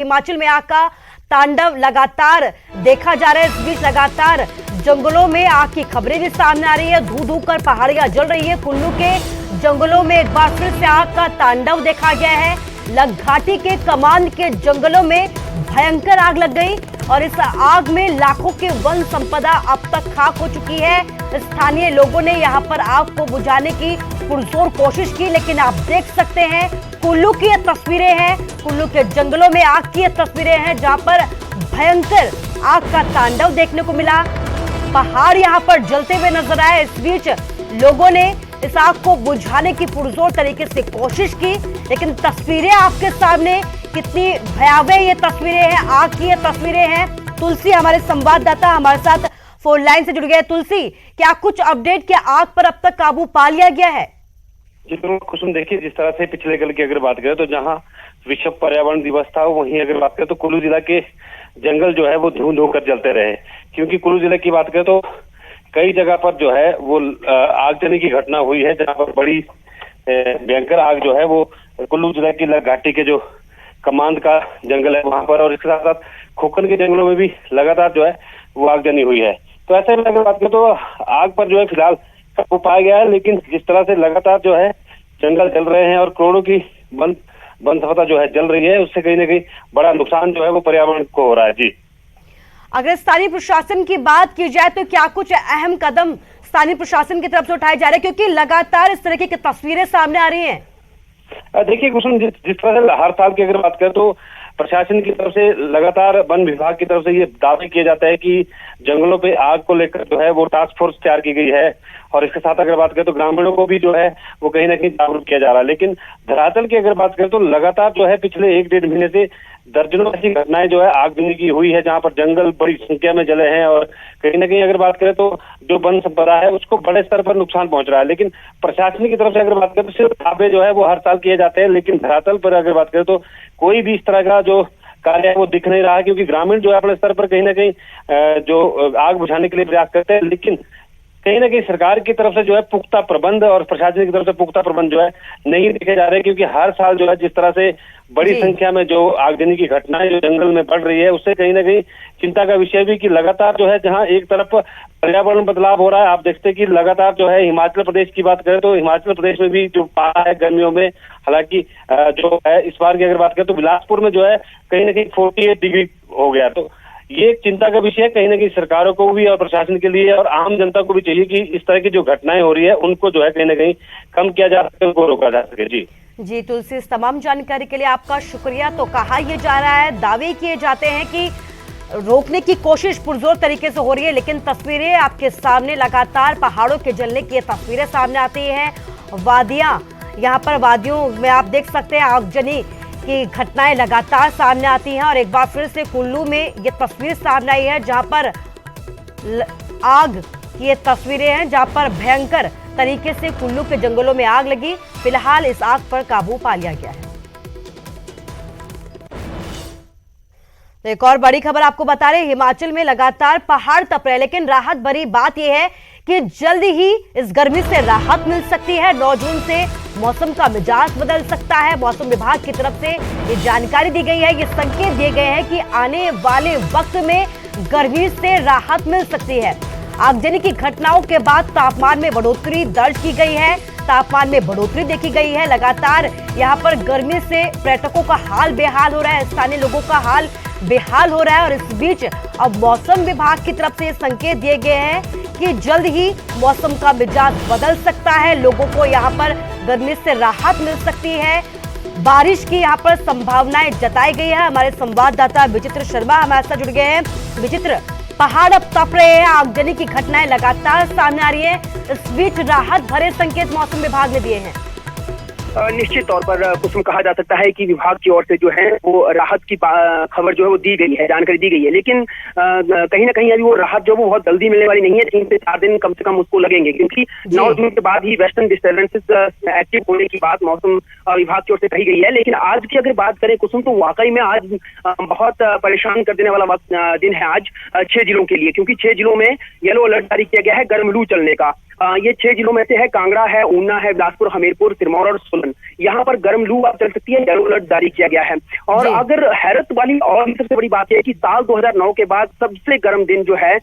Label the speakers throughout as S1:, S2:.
S1: हिमाचल में आग का तांडव लगातार देखा जा रहा है। इस बीच लगातार जंगलों में आग की खबरें भी सामने आ रही है। धू धू कर पहाड़ियां जल रही है। कुल्लू के जंगलों में एक बार फिर से आग का तांडव देखा गया है। लग घाटी के कमांद के जंगलों में भयंकर आग लग गई और इस आग में लाखों की वन संपदा अब तक खाक हो चुकी है। स्थानीय लोगों ने यहां पर आग को बुझाने की पुरजोर कोशिश की, लेकिन आप देख सकते हैं कुल्लू की ये तस्वीरें हैं। कुल्लू के जंगलों में आग की ये तस्वीरें हैं जहां पर भयंकर आग का तांडव देखने को मिला। पहाड़ यहां पर जलते हुए नजर आए। इस बीच लोगों ने इस आग को बुझाने की पुरजोर तरीके से कोशिश की, लेकिन तस्वीरें आपके सामने कितनी भयावह ये तस्वीरें हैं, आग की ये तस्वीरें हैं। तुलसी हमारे संवाददाता हमारे साथ फोन लाइन से जुड़ गए। तुलसी, क्या कुछ अपडेट, क्या आग पर अब तक काबू पा लिया गया है?
S2: जी तो कुसुम, देखिए जिस तरह से पिछले कल की अगर बात करें तो जहां विश्व पर्यावरण दिवस था, वहीं अगर बात करें तो कुल्लू जिला के जंगल जो है वो धुंध होकर जलते रहे। क्योंकि कुल्लू जिले की बात करें तो कई जगह पर जो है वो आगजनी की घटना हुई है, जहां पर बड़ी भयंकर आग जो है वो कुल्लू जिला की लग घाटी के जो कमांद का जंगल है वहां पर, और इसके साथ साथ खोखन के जंगलों में भी लगातार जो है वो आगजनी हुई है। तो ऐसे में अगर बात करें तो आग पर जो है फिलहाल काबू पाया गया है, लेकिन जिस तरह से लगातार जो है जंगल जल रहे हैं और करोड़ों की वन संपदा जो है जल रही है, उससे कहीं ना कहीं बड़ा नुकसान जो है वो पर्यावरण को हो रहा है। जी,
S1: अगर स्थानीय प्रशासन की बात की जाए तो क्या कुछ अहम कदम स्थानीय प्रशासन की तरफ से उठाए जा रहे हैं, क्योंकि लगातार इस तरह की तस्वीरें सामने आ रही हैं?
S2: देखिए कुसुम, जिस तरह से हर साल की अगर बात करें तो प्रशासन की तरफ से लगातार वन विभाग की तरफ से ये दावे किए जाता है कि जंगलों पे आग को लेकर जो है वो टास्क फोर्स तैयार की गई है, और इसके साथ अगर बात करें तो ग्रामीणों को भी जो है वो कहीं ना कहीं जागरूक किया जा रहा है। लेकिन धरातल की अगर बात करें तो लगातार जो है पिछले 1-1.5 महीने से दर्जनों ऐसी घटनाएं जो है आगजनी की हुई है, जहां पर जंगल बड़ी संख्या में जले हैं, और कहीं ना कहीं अगर बात करें तो जो वन संपदा है उसको बड़े स्तर पर नुकसान पहुंच रहा है। लेकिन प्रशासन की तरफ से अगर बात करें तो सिर्फ दावे जो है वो हर साल किए जाते हैं, लेकिन धरातल पर अगर बात करें तो कोई भी इस तरह का जो कार्य है वो दिख नहीं रहा है। क्योंकि ग्रामीण जो है अपने स्तर पर कहीं ना कहीं जो आग बुझाने के लिए प्रयास करते हैं, लेकिन कहीं ना कहीं सरकार की तरफ से जो है पुख्ता प्रबंध और प्रशासन की तरफ से पुख्ता प्रबंध जो है नहीं देखे जा रहे। क्योंकि हर साल जो है जिस तरह से बड़ी संख्या में जो आगजनी की घटनाएं जो जंगल में बढ़ रही है, उससे कहीं ना कहीं चिंता का विषय भी कि लगातार जो है जहां एक तरफ पर्यावरण बदलाव हो रहा है, आप देखते हैं कि लगातार जो है हिमाचल प्रदेश की बात करें तो हिमाचल प्रदेश में भी जो पारा है गर्मियों में, हालांकि जो है इस बार की अगर बात करें तो बिलासपुर में जो है कहीं ना कहीं 48 डिग्री हो गया। तो ये एक चिंता का विषय है कहीं ना कहीं सरकारों को भी और प्रशासन के लिए, और आम जनता को भी चाहिए कि इस तरह की जो घटनाएं हो रही है उनको जो है कहीं ना कहीं कम किया जा सके, उनको रोका जा सके। जी
S1: तुलसी, इस तमाम जानकारी के लिए आपका शुक्रिया। तो कहा यह जा रहा है, दावे किए जाते हैं कि रोकने की कोशिश पुरजोर तरीके से हो रही है, लेकिन तस्वीरें आपके सामने लगातार पहाड़ों के जलने की तस्वीरें सामने आती हैं। वादियां, यहाँ पर वादियों में आप देख सकते हैं आगजनी की घटनाएं लगातार सामने आती हैं, और एक बार फिर से कुल्लू में ये तस्वीर सामने आई है जहां पर आग की ये तस्वीरें हैं, जहां पर भयंकर तरीके से कुल्लू के जंगलों में आग लगी। फिलहाल इस आग पर काबू पा लिया गया है। तो एक और बड़ी खबर आपको बता रहे, हिमाचल में लगातार पहाड़ तप रहे, लेकिन राहत भरी बात यह है कि जल्द ही इस गर्मी से राहत मिल सकती है। 9 जून से मौसम का मिजाज बदल सकता है। मौसम विभाग की तरफ से ये जानकारी दी गई है, ये संकेत दिए गए हैं कि आने वाले वक्त में गर्मी से राहत मिल सकती है। आगजनी की घटनाओं के बाद तापमान में बढ़ोतरी दर्ज की गई है। तापमान में बढ़ोतरी देखी गई है। लगातार यहाँ पर गर्मी से पर्यटकों का हाल बेहाल हो रहा है, स्थानीय लोगों का हाल बेहाल हो रहा है, और इस बीच अब मौसम विभाग की तरफ से ये संकेत दिए गए हैं कि जल्द ही मौसम का मिजाज बदल सकता है। लोगों को यहाँ पर गर्मी से राहत मिल सकती है। बारिश की यहाँ पर संभावनाएं जताई गई है। हमारे संवाददाता विचित्र शर्मा हमारे साथ जुड़ गए हैं। विचित्र, पहाड़ अब तप रहे हैं, आगजनी की घटनाएं लगातार सामने आ रही है, इस बीच राहत भरे संकेत मौसम विभाग ने दिए हैं।
S3: निश्चित तौर पर कुसुम कहा जा सकता है कि विभाग की ओर से जो है वो राहत की खबर जो है वो दी गई है, जानकारी दी गई है, लेकिन कहीं ना कहीं अभी वो राहत जो वो बहुत जल्दी मिलने वाली नहीं है। 3 से 4 दिन कम से कम उसको लगेंगे, क्योंकि 9 जून के बाद ही वेस्टर्न डिस्टर्बेंसेस एक्टिव होने की बात मौसम विभाग की ओर से कही गई है। लेकिन आज की अगर बात करें कुसुम, तो वाकई में आज बहुत परेशान कर देने वाला दिन है आज 6 जिलों के लिए, क्योंकि 6 जिलों में येलो अलर्ट जारी किया गया है गर्म लू चलने का। ये 6 जिलों में से है, कांगड़ा है, ऊना है, बिलासपुर, हमीरपुर, सिरमौर और सोलन। यहाँ पर गर्म लू अब चल सकती है, येलो अलर्ट जारी किया गया है। और अगर हैरत वाली और सबसे बड़ी बात है कि साल 2009 के बाद सबसे गर्म दिन जो है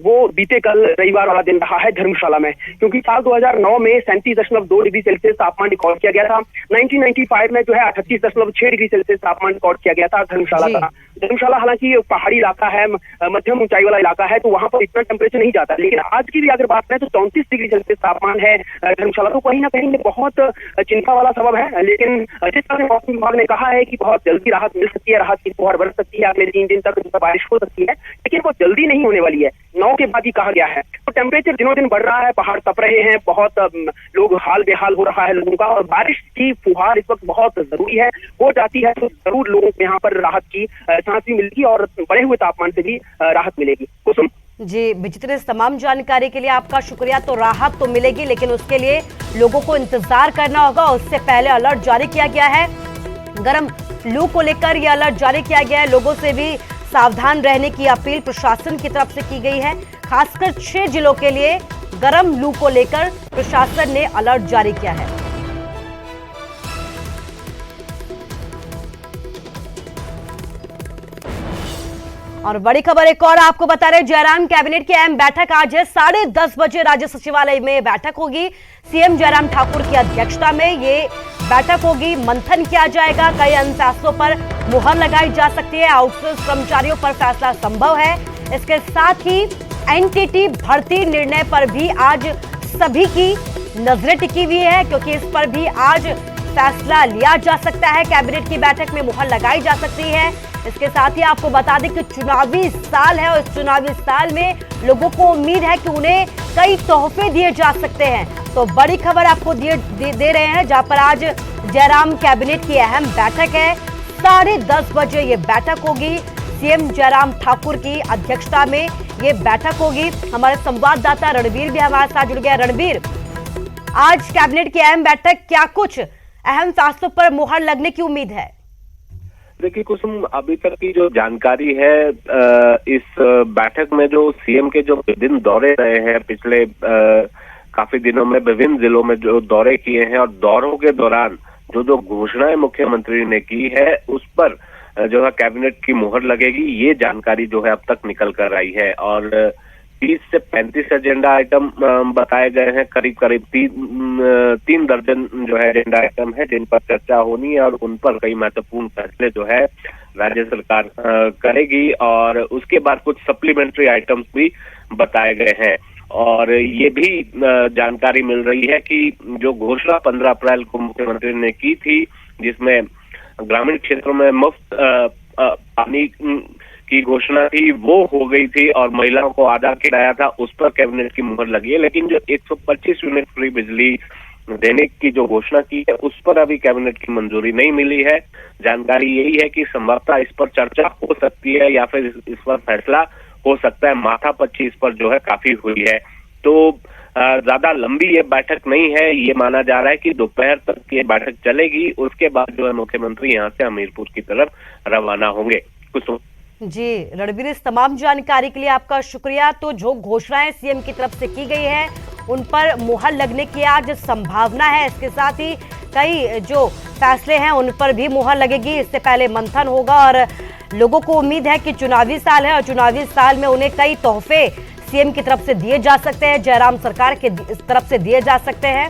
S3: वो बीते कल रविवार वाला दिन रहा है धर्मशाला में, क्योंकि साल 2009 में 37.2 डिग्री सेल्सियस तापमान रिकॉर्ड किया गया था। 1995 में जो है 38.6 डिग्री सेल्सियस तापमान रिकॉर्ड किया गया था धर्मशाला का। धर्मशाला हालांकि पहाड़ी इलाका है, मध्यम ऊंचाई वाला इलाका है, तो वहां पर इतना टेम्परेचर नहीं जाता, लेकिन आज की भी अगर बात करें तो 34 डिग्री सेल्सियस तापमान है धर्मशाला। तो कहीं ना कहीं ये बहुत चिंता वाला सबब है। लेकिन जिस तरह से मौसम विभाग ने कहा है कि बहुत जल्दी राहत मिल सकती है, राहत की फुहार बरस सकती है, अगले 3 दिन तक बारिश हो सकती है, लेकिन वो जल्दी नहीं होने वाली है। 9 के बाद ही कहा गया है। तो टेम्परेचर दिनों दिन बढ़ रहा है, पहाड़ तप रहे हैं, बहुत लोग हाल बेहाल हो रहा है लोगों का, और बारिश की फुहार इस वक्त बहुत जरूरी है। हो जाती है तो जरूर लोगों को यहाँ पर राहत की सांस भी मिलेगी और बढ़े हुए तापमान से भी राहत मिलेगी। कुसुम
S1: जी, विचित्र इस तमाम जानकारी के लिए आपका शुक्रिया। तो राहत तो मिलेगी, लेकिन उसके लिए लोगों को इंतजार करना होगा। उससे पहले अलर्ट जारी किया गया है, गर्म लू को लेकर यह अलर्ट जारी किया गया है। लोगों से भी सावधान रहने की अपील प्रशासन की तरफ से की गई है। खासकर 6 जिलों के लिए गर्म लू को लेकर प्रशासन ने अलर्ट जारी किया है। और बड़ी खबर एक और आपको बता रहे, जयराम कैबिनेट की अहम बैठक आज है 10:30 बजे राज्य सचिवालय में बैठक होगी। सीएम जयराम ठाकुर की अध्यक्षता में ये बैठक होगी। मंथन किया जाएगा, कई अन्य फैसलों पर मुहर लगाई जा सकती है। आउटसोर्स कर्मचारियों पर फैसला संभव है। इसके साथ ही एनटीटी भर्ती निर्णय पर भी आज सभी की नजरें टिकी हुई है, क्योंकि इस पर भी आज फैसला लिया जा सकता है। कैबिनेट की बैठक में मुहर लगाई जा सकती है। इसके साथ ही आपको बता दें कि चुनावी साल है और इस चुनावी साल में लोगों को उम्मीद है कि उन्हें कई तोहफे दिए जा सकते हैं। तो बड़ी खबर आपको दे रहे हैं, जहां पर आज जयराम कैबिनेट की अहम बैठक है। 10:30 बजे ये बैठक होगी। सीएम जयराम ठाकुर की अध्यक्षता में ये बैठक होगी। हमारे संवाददाता रणवीर भी हमारे साथ जुड़ गया। रणवीर, आज कैबिनेट की अहम बैठक, क्या कुछ अहम फैसलों पर मुहर लगने की उम्मीद है?
S4: देखिए कुसुम, अभी तक की जो जानकारी है, इस बैठक में जो सीएम के जो विभिन्न दौरे रहे हैं पिछले काफी दिनों में, विभिन्न जिलों में जो दौरे किए हैं, और दौरों के दौरान जो जो घोषणाएं मुख्यमंत्री ने की है उस पर जो है कैबिनेट की मुहर लगेगी, ये जानकारी जो है अब तक निकल कर आई है। और 30 से 35 एजेंडा आइटम बताए गए हैं। करीब करीब 3 दर्जन जो है एजेंडा आइटम है जिन पर चर्चा होनी है, और उन पर कई महत्वपूर्ण फैसले जो है राज्य सरकार करेगी। और उसके बाद कुछ सप्लीमेंट्री आइटम्स भी बताए गए हैं। और ये भी जानकारी मिल रही है कि जो घोषणा 15 अप्रैल को मुख्यमंत्री ने की थी, जिसमें ग्रामीण क्षेत्रों में मुफ्त पानी की घोषणा थी, वो हो गई थी, और महिलाओं को आधा किराया था, उस पर कैबिनेट की मुहर लगी है। लेकिन जो 125 यूनिट फ्री बिजली देने की जो घोषणा की है उस पर अभी कैबिनेट की मंजूरी नहीं मिली है। जानकारी यही है कि संभवतः इस पर चर्चा हो सकती है या फिर इस पर फैसला हो सकता है। माथापच्ची इस पर जो है काफी हुई है, तो ज्यादा लंबी ये बैठक नहीं है। ये माना जा रहा है कि दोपहर तक ये बैठक चलेगी, उसके बाद जो है मुख्यमंत्री यहाँ से हमीरपुर की तरफ रवाना होंगे। कुछ
S1: जी रणवीर, इस तमाम जानकारी के लिए आपका शुक्रिया। तो जो घोषणाएं सीएम की तरफ से की गई है उन पर मुहर लगने की आज संभावना है। इसके साथ ही कई जो फैसले हैं उन पर भी मुहर लगेगी। इससे पहले मंथन होगा, और लोगों को उम्मीद है कि चुनावी साल है और चुनावी साल में उन्हें कई तोहफे सीएम की तरफ से दिए जा सकते हैं, जयराम सरकार के तरफ से दिए जा सकते हैं।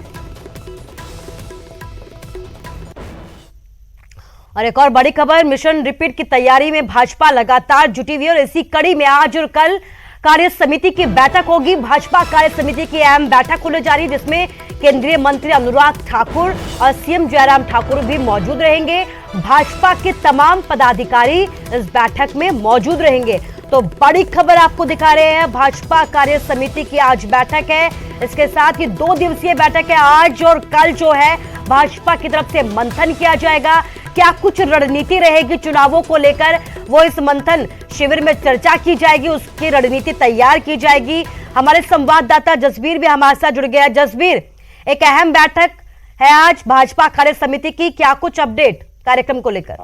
S1: और एक और बड़ी खबर, मिशन रिपीट की तैयारी में भाजपा लगातार जुटी हुई है, और इसी कड़ी में आज और कल कार्य समिति की बैठक होगी। भाजपा कार्य समिति की अहम बैठक होने जा रही है, जिसमें केंद्रीय मंत्री अनुराग ठाकुर और सीएम जयराम ठाकुर भी मौजूद रहेंगे। भाजपा के तमाम पदाधिकारी इस बैठक में मौजूद रहेंगे। तो बड़ी खबर आपको दिखा रहे हैं, भाजपा कार्य समिति की आज बैठक है। इसके साथ ही 2 दिवसीय बैठक है। आज और कल जो है भाजपा की तरफ से मंथन किया जाएगा। क्या कुछ रणनीति रहेगी चुनावों को लेकर, वो इस मंथन शिविर में चर्चा की जाएगी, उसकी रणनीति तैयार की जाएगी। हमारे संवाददाता जसबीर भी हमारे साथ जुड़ गया। जसबीर, एक अहम बैठक है आज भाजपा कार्य समिति की, क्या कुछ अपडेट कार्यक्रम को लेकर?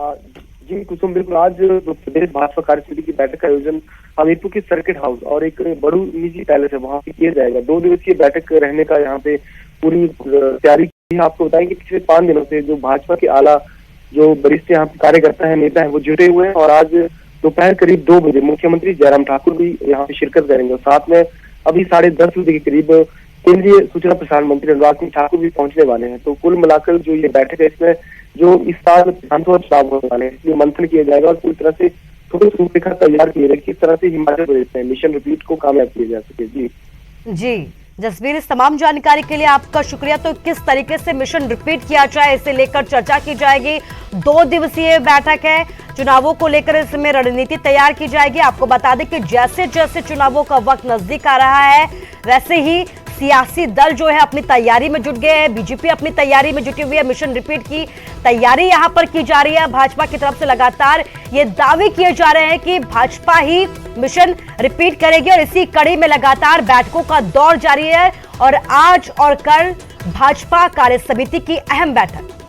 S5: जी कुसुम, बिल्कुल आज जो प्रदेश भाजपा कार्यसमिति की बैठक का आयोजन हमीरपुर के सर्किट हाउस और एक बड़ू निजी पैलेस है वहां पे किया जाएगा। 2 दिवसीय बैठक रहने का यहाँ पे पूरी तैयारी की है। आपको बताएं कि पिछले 5 दिनों से जो भाजपा के आला जो वरिष्ठ यहाँ पे कार्यकर्ता है, नेता है, वो जुटे हुए हैं और आज दोपहर करीब 2 बजे मुख्यमंत्री जयराम ठाकुर भी यहाँ पे शिरकत करेंगे और साथ में अभी 10:30 बजे के करीब केंद्रीय सूचना प्रसारण मंत्री अनुराग सिंह ठाकुर भी पहुंचने वाले हैं। तो कुल मिलाकर जो ये बैठक है, इसमें जो इस साल विधानसभा चुनाव होने वाले हैं, इसलिए मंथन किया जाएगा और पूरी तरह से ठोस रूपरेखा तैयार की जाएगी किस तरह से हिमाचल प्रदेश में मिशन रिपीट को कामयाब किया जा सके।
S1: जी जसबीर, इस तमाम जानकारी के लिए आपका शुक्रिया। तो किस तरीके से मिशन रिपीट किया जाए, इसे लेकर चर्चा की जाएगी। 2 दिवसीय बैठक है, चुनावों को लेकर इसमें रणनीति तैयार की जाएगी। आपको बता दें कि जैसे जैसे चुनावों का वक्त नजदीक आ रहा है, वैसे ही सियासी दल जो है अपनी तैयारी में जुट गए हैं। बीजेपी अपनी तैयारी में जुटी हुई है। मिशन रिपीट की तैयारी यहां पर की जा रही है। भाजपा की तरफ से लगातार ये दावे किए जा रहे हैं कि भाजपा ही मिशन रिपीट करेगी और इसी कड़ी में लगातार बैठकों का दौर जारी है और आज और कल भाजपा कार्य समिति की अहम बैठक